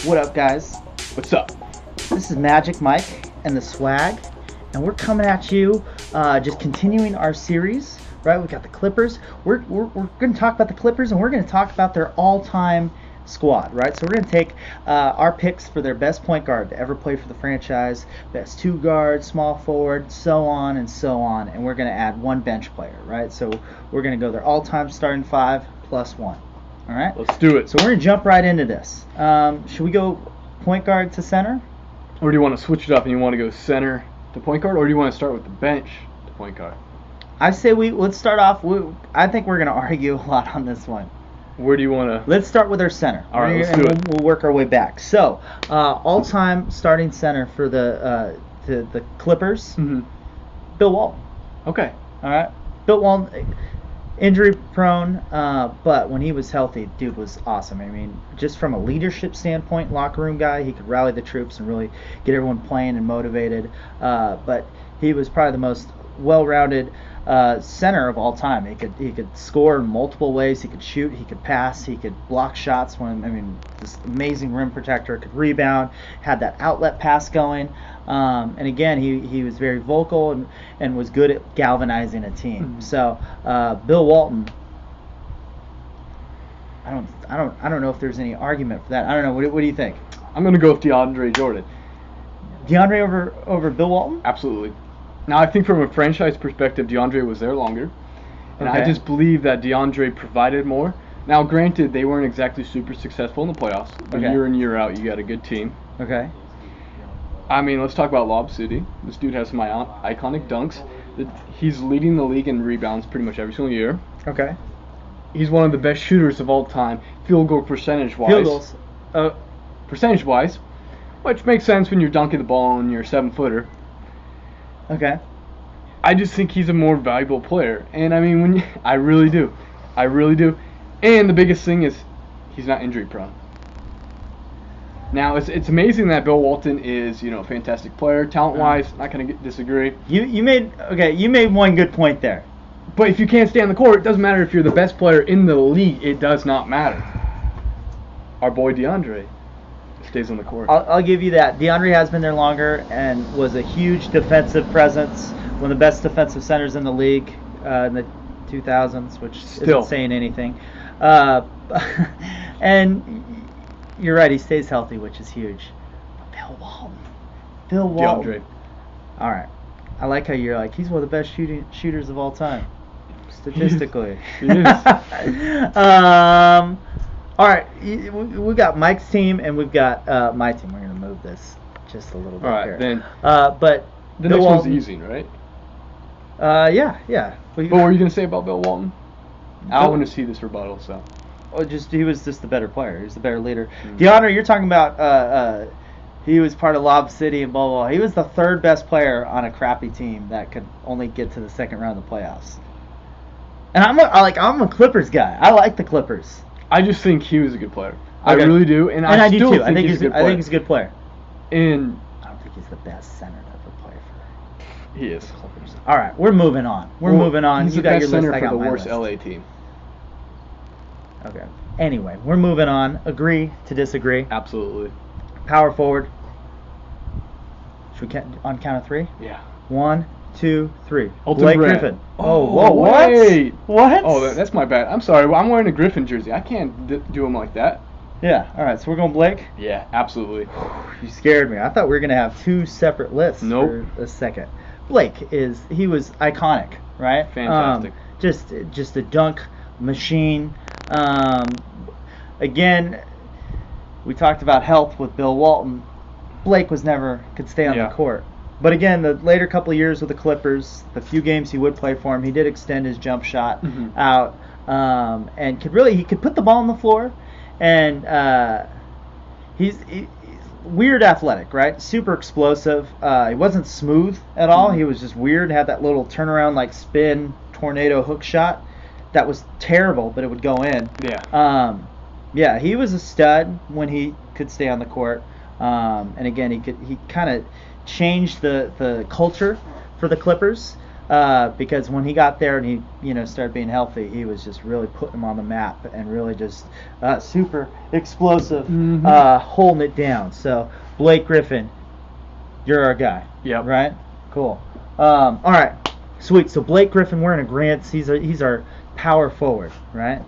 What up, guys? What's up? This is Magic Mike and the Swag, and we're coming at you, just continuing our series. Right, we got the Clippers. We're going to talk about the Clippers, and we're going to talk about their all-time squad. Right, so we're going to take our picks for their best point guard to ever play for the franchise, best two guards, small forward, so on and so on, and we're going to add one bench player. Right, so we're going to go their all-time starting five plus one. All right, let's do it. So we're going to jump right into this. Should we go point guard to center? Or do you want to switch it up and you want to go center to point guard, or do you want to start with the bench to point guard? I say let's start off. I think we're going to argue a lot on this one. Where do you want to? Let's start with our center. All right, let's do it. We'll work our way back. So, all-time starting center for the Clippers, Bill Walton. Okay. All right, Bill Walton, injury prone, but when he was healthy, dude was awesome. I mean, just from a leadership standpoint, locker room guy, he could rally the troops and really get everyone playing and motivated. But he was probably the most well-rounded center of all time. He could score in multiple ways. He could shoot. He could pass. He could block shots. This amazing rim protector, could rebound. Had that outlet pass going. And again, he was very vocal and was good at galvanizing a team. Mm-hmm. So Bill Walton, I don't know if there's any argument for that. I don't know. What do you think? I'm going to go with DeAndre Jordan. DeAndre over Bill Walton? Absolutely. Now, I think from a franchise perspective, DeAndre was there longer. And I just believe that DeAndre provided more. Now, granted, they weren't exactly super successful in the playoffs. But year in, year out, you got a good team. Okay. I mean, let's talk about Lob City. This dude has some iconic dunks. He's leading the league in rebounds pretty much every single year. Okay. He's one of the best shooters of all time, field goal percentage-wise. Field goals. Percentage-wise, which makes sense when you're dunking the ball and you're a 7-footer. Okay. I just think he's a more valuable player, and I mean, I really do. And the biggest thing is, he's not injury prone. Now, it's amazing that Bill Walton is, a fantastic player, talent-wise. Not gonna disagree. You made one good point there. But if you can't stay on the court, it doesn't matter if you're the best player in the league. It does not matter. Our boy DeAndre stays on the court. I'll give you that. DeAndre has been there longer and was a huge defensive presence. One of the best defensive centers in the league in the 2000s, which isn't saying anything. And you're right, he stays healthy, which is huge. But Bill Walton. DeAndre. All right. I like how you're like, he's one of the best shooters of all time, statistically. He is. All right, we got Mike's team and we've got my team. We're gonna move this just a little bit. All right, here. then. But the next one's easy, right? Yeah. What were you gonna say about Bill Walton? I want to see this rebuttal. So. He was just the better player. He was the better leader. Mm-hmm. DeAndre, you're talking about. He was part of Lob City and blah, blah, blah. He was the third best player on a crappy team that could only get to the second round of the playoffs. And I'm a Clippers guy. I like the Clippers. I just think he was a good player. Okay. I really do, and I do still too. think I think he's a good player. I think he's a good player. And I don't think he's the best center to ever play for. He is. Clippers. All right, we're moving on. Moving on. He's you the got best your center list. for the worst LA team. Okay. Anyway, we're moving on. Agree to disagree. Absolutely. Power forward. Should we on count of three? Yeah. 1, 2, 3. Blake Griffin. Oh, whoa, wait. What? Oh, that's my bad. I'm sorry. I'm wearing a Griffin jersey. I can't do him like that. Yeah. All right. So we're going Blake. Yeah, absolutely. You scared me. I thought we were gonna have two separate lists for a second. Blake he was iconic, right? Fantastic. Just a dunk machine. Again, we talked about health with Bill Walton. Blake could stay on the court. But again, the later couple of years with the Clippers, the few games he would play for him, he did extend his jump shot out, and he could put the ball on the floor, and he's weird athletic, right? Super explosive. He wasn't smooth at all. He was just weird. Had that little turnaround like spin tornado hook shot that was terrible, but it would go in. Yeah. He was a stud when he could stay on the court. And again, he kind of changed the culture for the Clippers. because when he got there and he started being healthy, he was just really putting him on the map and really just super explosive, holding it down. So Blake Griffin, you're our guy. Yep. Right? Cool. All right. Sweet. So Blake Griffin, we're in agreement. He's our power forward, right?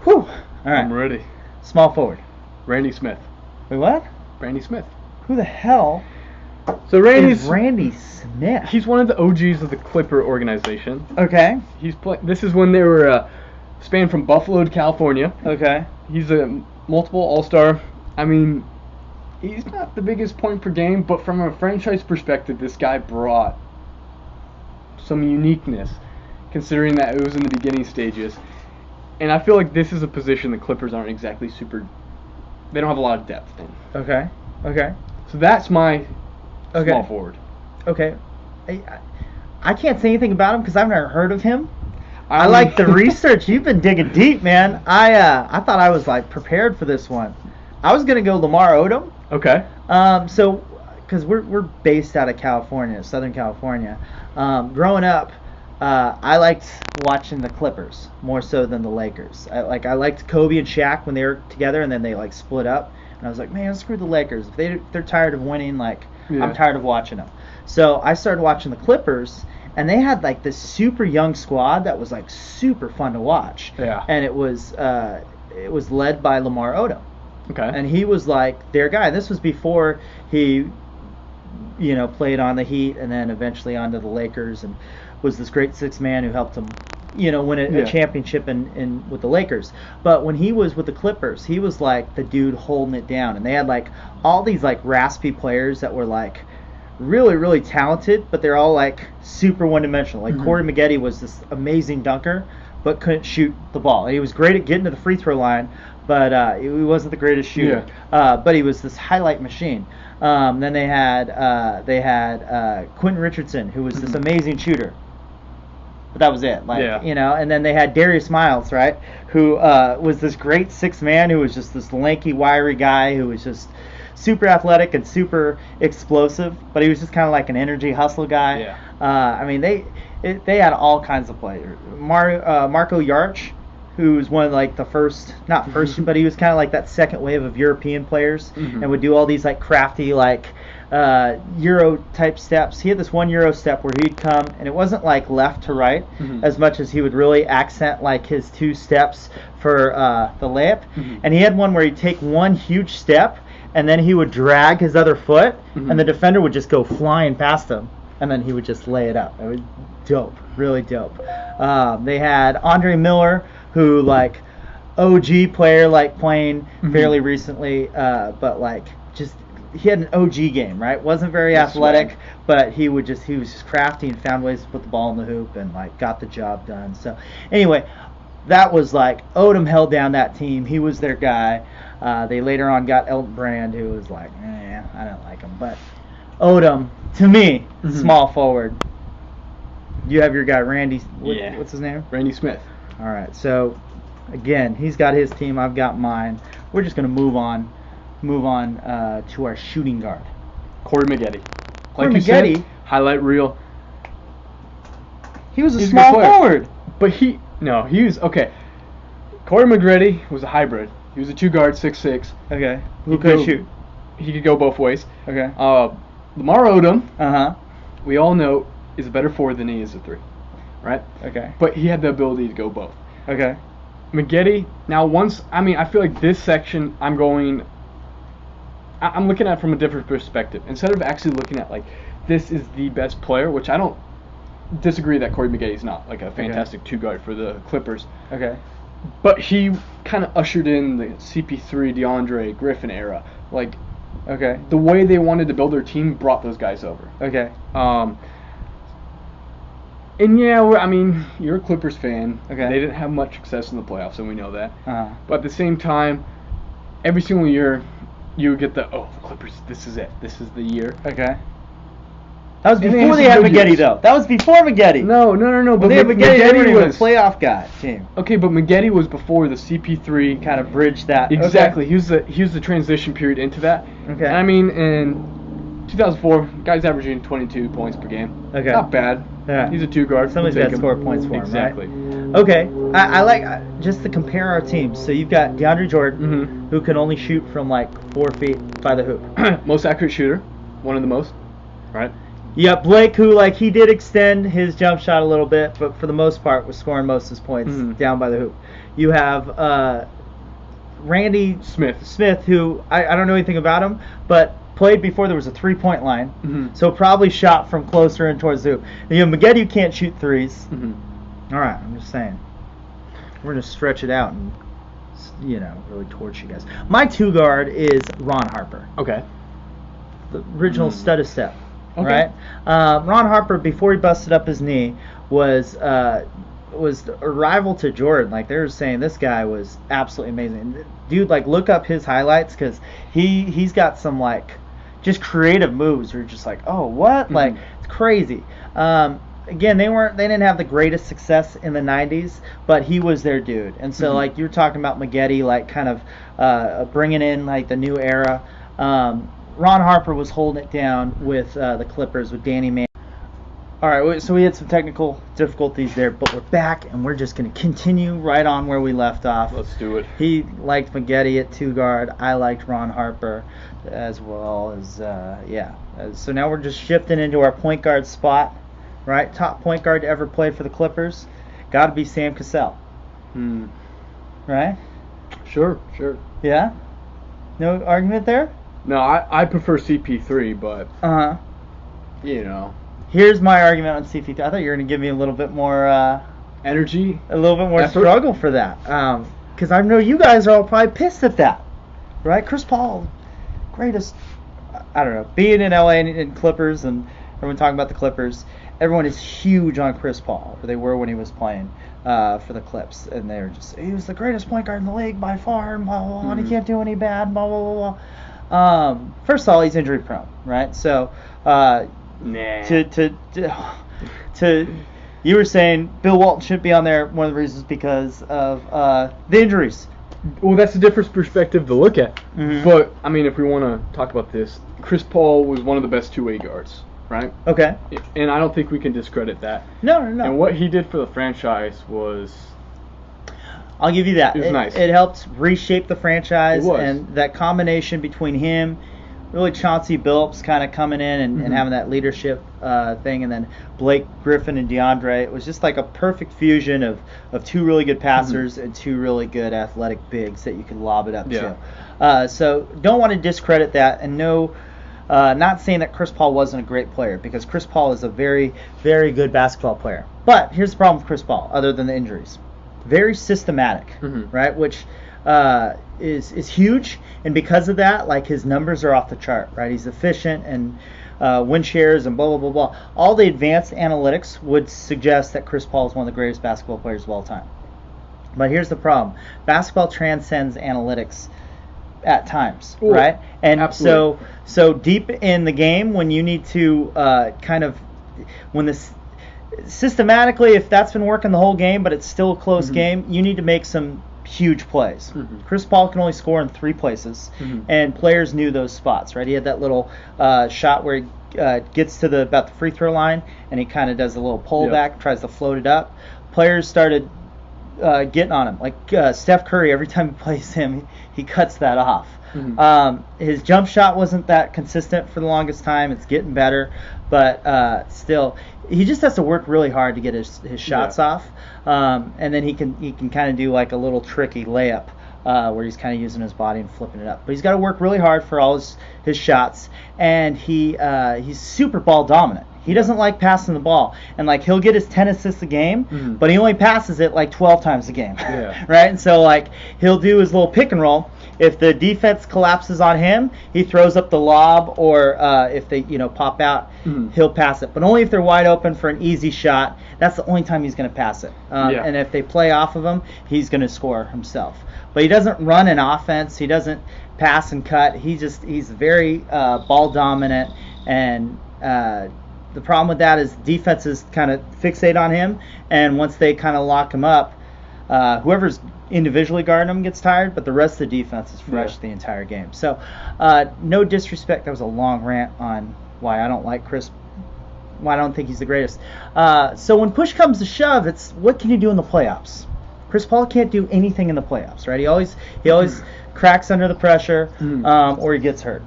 Whew. All right. I'm ready. Small forward. Randy Smith. Wait, what? Randy Smith. Who the hell So is Randy Smith? He's one of the OGs of the Clipper organization. Okay. This is when they were spanned from Buffalo to California. Okay. He's a multiple All-Star. I mean, he's not the biggest point per game, but from a franchise perspective, this guy brought some uniqueness, considering that it was in the beginning stages. And I feel like this is a position the Clippers aren't exactly super. They don't have a lot of depth in. Okay. Okay. So that's my Okay. small forward. Okay. I can't say anything about him because I've never heard of him. I like the research. You've been digging deep, man. I thought I was like prepared for this one. I was gonna go Lamar Odom. Okay. So because we're based out of California, Southern California. Growing up, I liked watching the Clippers more so than the Lakers. I liked Kobe and Shaq when they were together, and then they like split up. And I was like, man, screw the Lakers. If they're tired of winning, like I'm tired of watching them. So I started watching the Clippers, and they had like this super young squad that was like super fun to watch. Yeah. And it was led by Lamar Odom. Okay. And he was like their guy. This was before he, played on the Heat and then eventually onto the Lakers and was this great sixth man who helped him, win a championship in with the Lakers. But when he was with the Clippers, he was like the dude holding it down. And they had like all these like raspy players that were like really, really talented, but they're all like super one-dimensional. Like Corey Maggette was this amazing dunker, but couldn't shoot the ball. He was great at getting to the free throw line, but he wasn't the greatest shooter. But he was this highlight machine. Then they had Quentin Richardson, who was this amazing shooter. But that was it. And then they had Darius Miles, right, who was this great sixth man who was just this lanky, wiry guy who was just super athletic and super explosive, but he was just kind of like an energy hustle guy. They had all kinds of players. Marco Yarch, who was one of like the first, not first, but he was kind of like that second wave of European players and would do all these like crafty like Euro type steps. He had this one Euro step where he'd come and it wasn't like left to right as much as he would really accent like his two steps for the layup. And he had one where he'd take one huge step and then he would drag his other foot and the defender would just go flying past him and then he would just lay it up. It was dope, really dope. They had Andre Miller, who like OG player, like playing fairly recently, but like just he had an OG game, right? Wasn't very athletic, but he was just crafty and found ways to put the ball in the hoop and like got the job done. So anyway, that was like Odom held down that team. He was their guy. They later on got Elton Brand, who was like, I don't like him, but Odom to me, small forward. You have your guy Randy. What's his name? Randy Smith. All right, so again, he's got his team, I've got mine. We're just going to move on to our shooting guard. Corey Maggette. Corey Maggette, highlight reel. He was a small forward. But he was, okay. Corey Maggette was a hybrid. He was a two-guard, 6'6". Okay. Who could shoot? He could go both ways. Okay. Lamar Odom, we all know, is a better forward than he is a three. Right? Okay. But he had the ability to go both. Okay. Maggette, now I feel like this section I'm looking at it from a different perspective. Instead of actually looking at like, this is the best player, which I don't disagree that Corey Maggette is not like a fantastic two-guard for the Clippers. Okay. But he kind of ushered in the CP3, DeAndre, Griffin era. Like, the way they wanted to build their team brought those guys over. Okay. And you're a Clippers fan. Okay. They didn't have much success in the playoffs, and we know that. Uh-huh. But at the same time, every single year, you would get the Clippers, this is it. This is the year. Okay. That was before they had Maggette, though. That was before Maggette. No. But they had Maggette was a playoff guy team. Okay, but Maggette was before the CP3 kind of bridged that. Exactly. Okay. He was the transition period into that. Okay. And 2004, guy's averaging 22 points per game. Okay. Not bad. Yeah. He's a 2-guard. Somebody's We'll got take to him. score points for Exactly. him, right? Okay. I like just to compare our teams. So you've got DeAndre Jordan, who can only shoot from like 4 feet by the hoop. Most accurate shooter. One of the most. Right? You got Blake, who like he did extend his jump shot a little bit, but for the most part was scoring most of his points down by the hoop. You have Randy Smith, who I don't know anything about him, but played before there was a 3-point line, so probably shot from closer in towards the hoop. And you have Agretti, who can't shoot threes. All right, I'm just saying. We're going to stretch it out and, really torch you guys. My 2-guard is Ron Harper. Okay. The original stud of step. Okay. Right? Ron Harper, before he busted up his knee, was a rival to Jordan. Like, they were saying this guy was absolutely amazing. Dude, like, look up his highlights, because he's got some, like, just creative moves. You're just like, oh, what? Like, it's crazy. Again, they didn't have the greatest success in the 90s, but he was their dude. And so, like, you were talking about Agretti, like, kind of bringing in, like, the new era. Ron Harper was holding it down with the Clippers, with Danny Mann. All right, so we had some technical difficulties there, but we're back, and we're just going to continue right on where we left off. Let's do it. He liked Agretti at 2-guard. I liked Ron Harper as well as, So now we're just shifting into our point guard spot, right? Top point guard to ever play for the Clippers. Got to be Sam Cassell. Right? Sure. Yeah? No argument there? No, I prefer CP3, but, Here's my argument on CP3. I thought you were going to give me a little bit more energy, a little bit more effort. Struggle for that. Because I know you guys are all probably pissed at that. Right? Chris Paul, greatest, I don't know, being in LA and Clippers, and everyone talking about the Clippers, everyone is huge on Chris Paul, or they were when he was playing for the Clips. And they were just, he was the greatest point guard in the league by far, and blah, blah, blah, and he can't do any bad, blah, blah, blah, blah. First of all, he's injury prone, right? So, to you were saying Bill Walton shouldn't be on there. One of the reasons because of the injuries. Well, that's a different perspective to look at. But I mean, if we want to talk about this, Chris Paul was one of the best two-way guards, right? Okay. And I don't think we can discredit that. No. And what he did for the franchise was, I'll give you that. It was nice. It helped reshape the franchise, It was. and that combination between him, really Chauncey Billups kind of coming in and having that leadership thing, and then Blake, Griffin, and DeAndre. It was just like a perfect fusion of two really good passers and two really good athletic bigs that you could lob it up to. So don't want to discredit that, and not saying that Chris Paul wasn't a great player, because Chris Paul is a very, very good basketball player. But here's the problem with Chris Paul, other than the injuries. Very systematic, right? Which is huge, and because of that, like, his numbers are off the chart, right? He's efficient, and win shares and blah, blah, blah, blah. All the advanced analytics would suggest that Chris Paul is one of the greatest basketball players of all time. But here's the problem. Basketball transcends analytics at times, right? And absolutely. so deep in the game, when you need to systematically, if that's been working the whole game, but it's still a close game, you need to make some huge plays. Chris Paul can only score in 3 places, and players knew those spots, right? He had that little shot where he gets to about the free throw line, and he kind of does a little pullback, tries to float it up. Players started getting on him. Like Steph Curry, every time he plays him, he cuts that off. His jump shot wasn't that consistent for the longest time. It's getting better, but still, he just has to work really hard to get his shots off. And then he can kind of do like a little tricky layup where he's kind of using his body and flipping it up. But he's got to work really hard for all his shots, and he's super ball dominant. He doesn't like passing the ball, and like he'll get his 10 assists a game, but he only passes it like 12 times a game, right? And so like he'll do his little pick and roll. If the defense collapses on him, he throws up the lob, or if they pop out, he'll pass it. But only if they're wide open for an easy shot. That's the only time he's going to pass it. And if they play off of him, he's going to score himself. But he doesn't run an offense. He doesn't pass and cut. He's very ball dominant, and the problem with that is defenses kind of fixate on him, and once they kind of lock him up, whoever's individually guarding them gets tired, but the rest of the defense is fresh the entire game. So, no disrespect. That was a long rant on why I don't like Chris. Why I don't think he's the greatest. So when push comes to shove, it's what can you do in the playoffs? Chris Paul can't do anything in the playoffs, right? He always cracks under the pressure, or he gets hurt.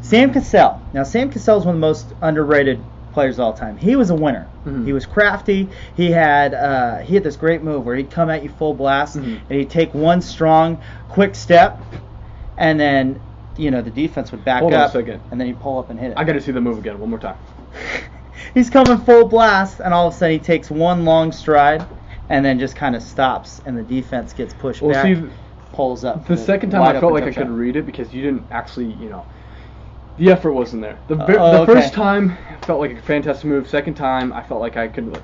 Sam Cassell. Now, Sam Cassell is one of the most underrated players of all time. He was a winner. He was crafty. He had this great move where he'd come at you full blast, and he'd take one strong, quick step, and then the defense would back Hold up, on a second. and then he'd pull up and hit it. I got to see the move again one more time. He's coming full blast, and all of a sudden he takes one long stride, and then just kind of stops, and the defense gets pushed back, see, pulls up. The second time I felt like I could read it because you didn't actually, the effort wasn't there. The first time I felt like a fantastic move. Second time I felt like I could,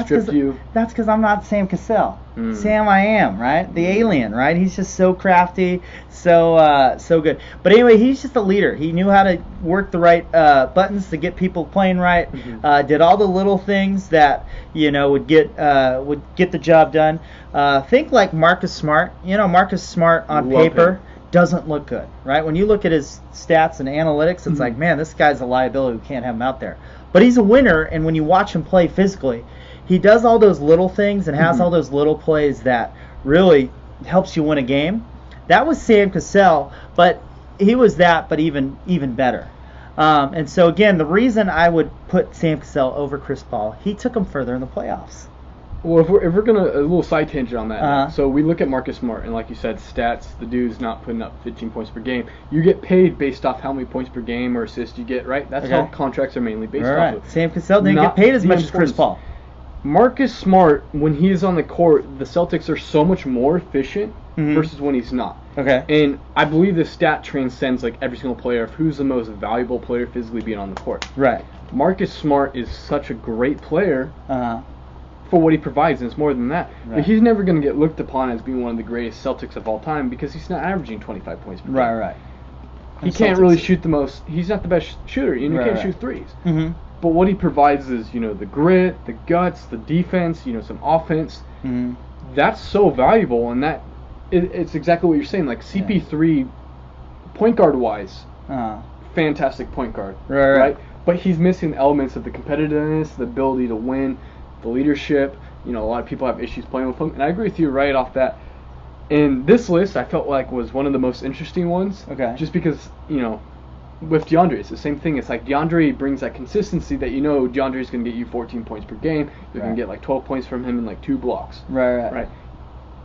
strip you. That's because I'm not Sam Cassell. Sam I am, right? The alien, right? He's just so crafty, so good. But anyway, he's just a leader. He knew how to work the right buttons to get people playing right. Did all the little things that would get the job done. Think like Marcus Smart. Marcus Smart on paper doesn't look good, right? When you look at his stats and analytics, it's like, man, this guy's a liability. We can't have him out there. But he's a winner, and when you watch him play physically, he does all those little things and has all those little plays that really helps you win a game. That was Sam Cassell, but he was that, but even better. And so, again, the reason I would put Sam Cassell over Chris Paul, he took him further in the playoffs. Well, if we're gonna a little side tangent on that, so we look at Marcus Smart, and like you said, stats. The dude's not putting up 15 points per game. You get paid based off how many points per game or assists you get, right? That's how contracts are mainly based off of. Sam Cassell didn't get paid as much as Chris Paul. Marcus Smart, when he is on the court, the Celtics are so much more efficient versus when he's not. Okay. And I believe this stat transcends like every single player of who's the most valuable player physically being on the court. Right. Marcus Smart is such a great player. For what he provides, and it's more than that. Right. But he's never going to get looked upon as being one of the greatest Celtics of all time because he's not averaging 25 points per game. Right. He can't really shoot the most. He's not the best shooter, and he can't shoot threes. But what he provides is, the grit, the guts, the defense, some offense. That's so valuable, and it's exactly what you're saying. Like CP3, point guard wise, fantastic point guard, right? But he's missing elements of the competitiveness, the ability to win, the leadership. A lot of people have issues playing with him, and I agree with you right off that. And this list I felt like was one of the most interesting ones. Okay. Just because, with DeAndre, it's the same thing. It's like DeAndre brings that consistency that DeAndre's going to get you 14 points per game. You're going to get like 12 points from him in like 2 blocks. Right.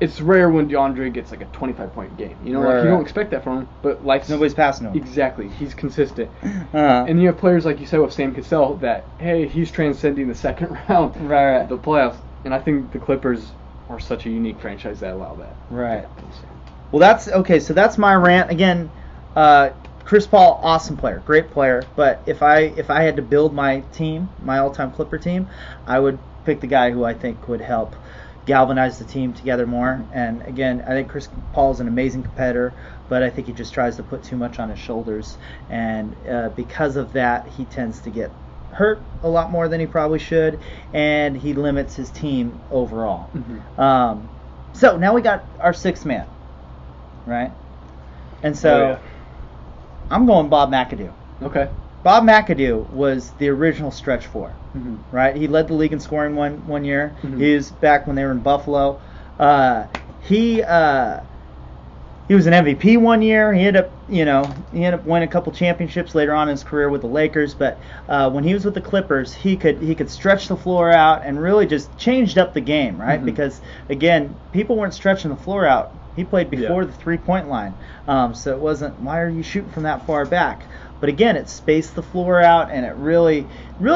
It's rare when DeAndre gets like a 25-point game. You don't expect that from him, but nobody's passing him. Exactly. He's consistent. And you have players like you said with Sam Cassell that, hey, he's transcending the second round of the playoffs. And I think the Clippers are such a unique franchise that allow that. Right. Well, that's okay. So that's my rant again. Chris Paul, awesome player, great player. But if I had to build my team, my all-time Clipper team, I would pick the guy who I think would help galvanize the team together more. And again, I think Chris Paul is an amazing competitor, but I think he just tries to put too much on his shoulders, and because of that, he tends to get hurt a lot more than he probably should, and he limits his team overall. So now we got our 6th man, right? And so I'm going Bob McAdoo. Okay. Bob McAdoo was the original stretch 4, right? He led the league in scoring one year. He was back when they were in Buffalo. He was an MVP one year. He ended up winning a couple championships later on in his career with the Lakers. But when he was with the Clippers, he could stretch the floor out and really just changed up the game, right? Because again, people weren't stretching the floor out. He played before the 3-point line, so it wasn't, why are you shooting from that far back? But again, it spaced the floor out, and it really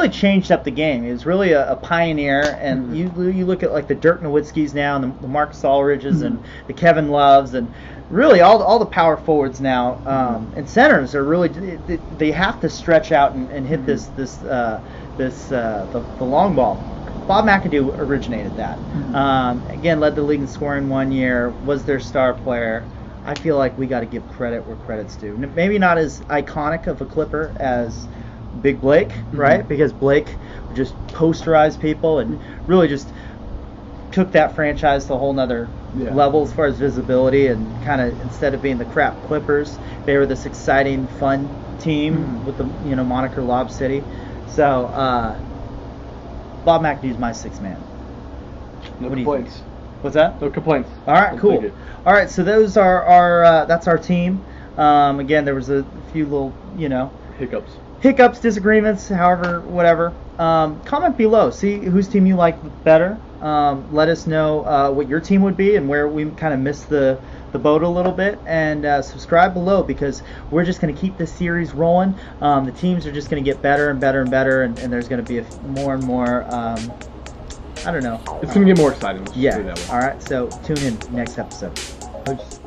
changed up the game. He was really a pioneer, and you look at like the Dirk Nowitzkis now, and the Marcus Aldridges, and the Kevin Loves, and really all the power forwards now and centers are really, they have to stretch out and hit the long ball. Bob McAdoo originated that. Again, led the league in scoring one year, was their star player. I feel like we got to give credit where credit's due. Maybe not as iconic of a Clipper as Big Blake, right? Because Blake just posterized people and really just took that franchise to a whole nother level as far as visibility, and kind of instead of being the crap Clippers, they were this exciting, fun team with the moniker Lob City. So Bob McAdoo's my sixth man. No What do you complaints. think? What's that? No complaints. All right, I'll cool. take it. All right, so those are our that's our team. Again, there was a few little hiccups, disagreements, however, whatever. Comment below. See whose team you like better. Let us know what your team would be and where we kind of missed the boat a little bit. And subscribe below, because we're just going to keep this series rolling. The teams are just going to get better and better and better, and there's going to be more and more. I don't know. It's going to get more exciting. Let's Yeah. put it that way. All right. So tune in next episode. Peace.